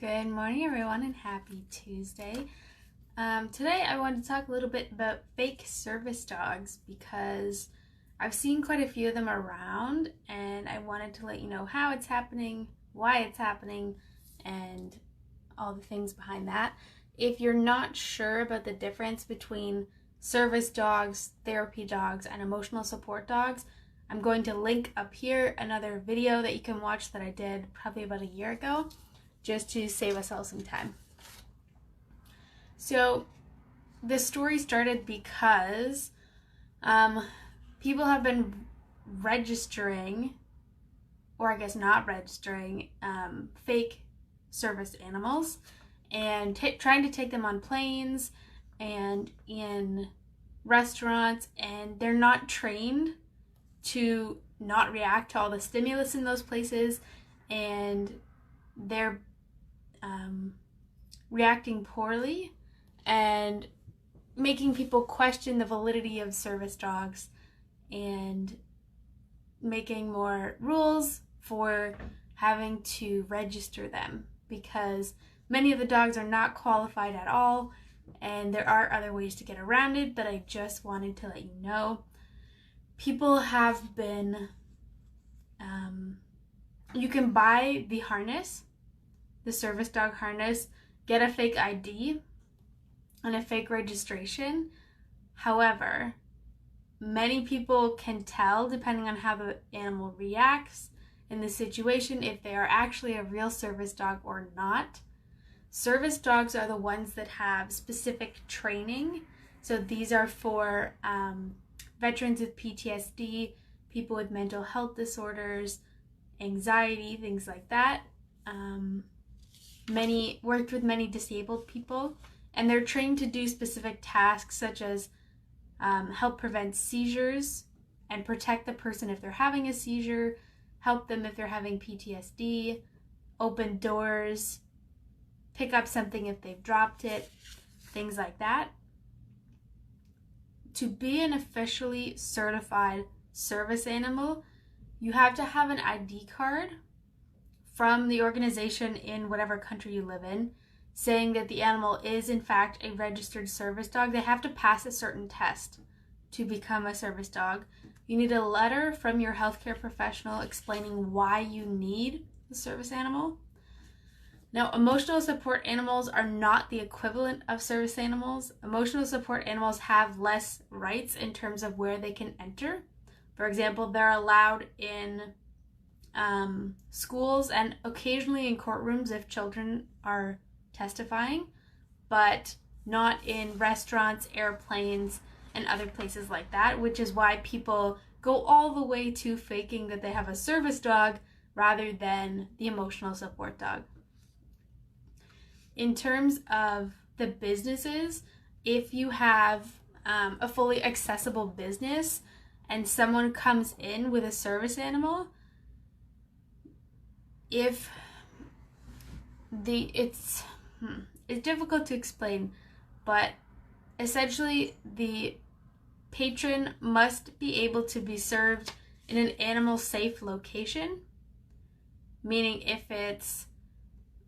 Good morning, everyone, and happy Tuesday. Today, I wanted to talk a little bit about fake service dogs because I've seen quite a few of them around, and I wanted to let you know how it's happening, why it's happening, and all the things behind that. If you're not sure about the difference between service dogs, therapy dogs, and emotional support dogs, I'm going to link up here another video that you can watch that I did probably about a year ago, just to save us all some time. So the story started because people have been registering, or I guess not registering, fake service animals and trying to take them on planes and in restaurants, and they're not trained to not react to all the stimulus in those places, and they're reacting poorly and making people question the validity of service dogs and making more rules for having to register them, because many of the dogs are not qualified at all, and there are other ways to get around it, but I just wanted to let you know. People have been, you can buy the harness, the service dog harness, get a fake ID and a fake registration. However, many people can tell, depending on how the animal reacts in the situation, if they are actually a real service dog or not. Service dogs are the ones that have specific training. So these are for veterans with PTSD, people with mental health disorders, anxiety, things like that. Worked with many disabled people, and they're trained to do specific tasks such as help prevent seizures and protect the person if they're having a seizure, help them if they're having PTSD, open doors, pick up something if they've dropped it, things like that. To be an officially certified service animal, you have to have an ID card from the organization in whatever country you live in, saying that the animal is in fact a registered service dog. They have to pass a certain test to become a service dog. You need a letter from your healthcare professional explaining why you need the service animal. Now, emotional support animals are not the equivalent of service animals. Emotional support animals have less rights in terms of where they can enter. For example, they're allowed in schools and occasionally in courtrooms if children are testifying, but not in restaurants, airplanes, and other places like that, which is why people go all the way to faking that they have a service dog rather than the emotional support dog. In terms of the businesses, if you have a fully accessible business and someone comes in with a service animal, it's difficult to explain, but essentially the patron must be able to be served in an animal safe location, meaning if it's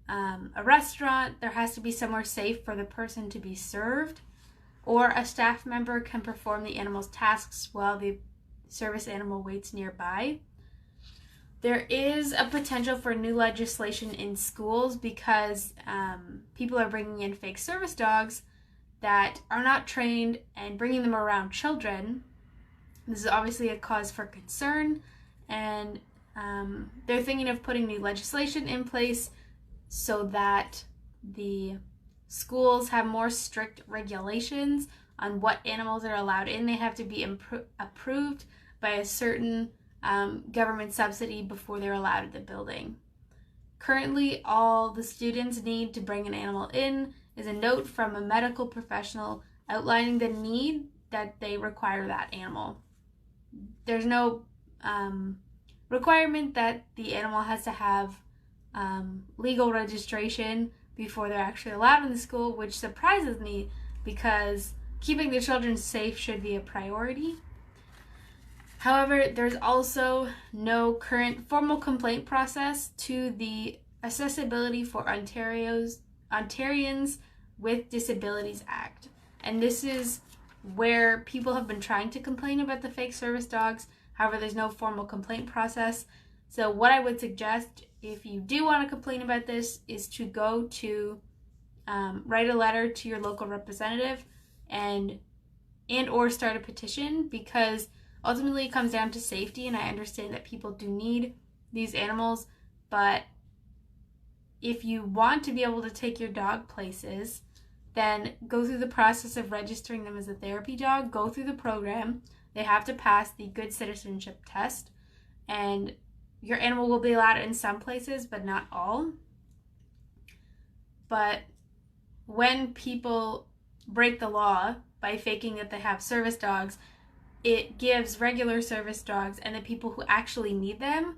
a restaurant, there has to be somewhere safe for the person to be served, or a staff member can perform the animal's tasks while the service animal waits nearby. There is a potential for new legislation in schools because people are bringing in fake service dogs that are not trained and bringing them around children. This is obviously a cause for concern, and they're thinking of putting new legislation in place so that the schools have more strict regulations on what animals are allowed in. They have to be approved by a certain government subsidy before they're allowed at the building. Currently, all the students need to bring an animal in is a note from a medical professional outlining the need that they require that animal. There's no requirement that the animal has to have legal registration before they're actually allowed in the school, which surprises me because keeping the children safe should be a priority. However, there's also no current formal complaint process to the Accessibility for Ontarians with Disabilities Act. And this is where people have been trying to complain about the fake service dogs. However, there's no formal complaint process. So what I would suggest, if you do want to complain about this, is to go to write a letter to your local representative and or start a petition, because ultimately it comes down to safety, and I understand that people do need these animals, but if you want to be able to take your dog places, then go through the process of registering them as a therapy dog, go through the program. They have to pass the good citizenship test, and your animal will be allowed in some places, but not all. But when people break the law by faking that they have service dogs, it gives regular service dogs and the people who actually need them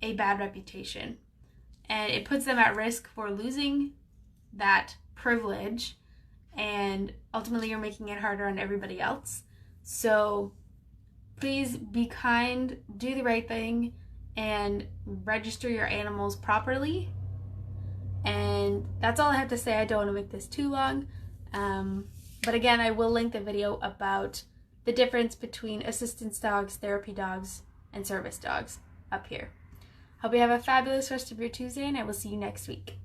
a bad reputation. And it puts them at risk for losing that privilege, and ultimately you're making it harder on everybody else. So please be kind, do the right thing, and register your animals properly. And that's all I have to say. I don't want to make this too long. But again, I will link the video about the difference between assistance dogs, therapy dogs, and service dogs up here. Hope you have a fabulous rest of your Tuesday, and I will see you next week.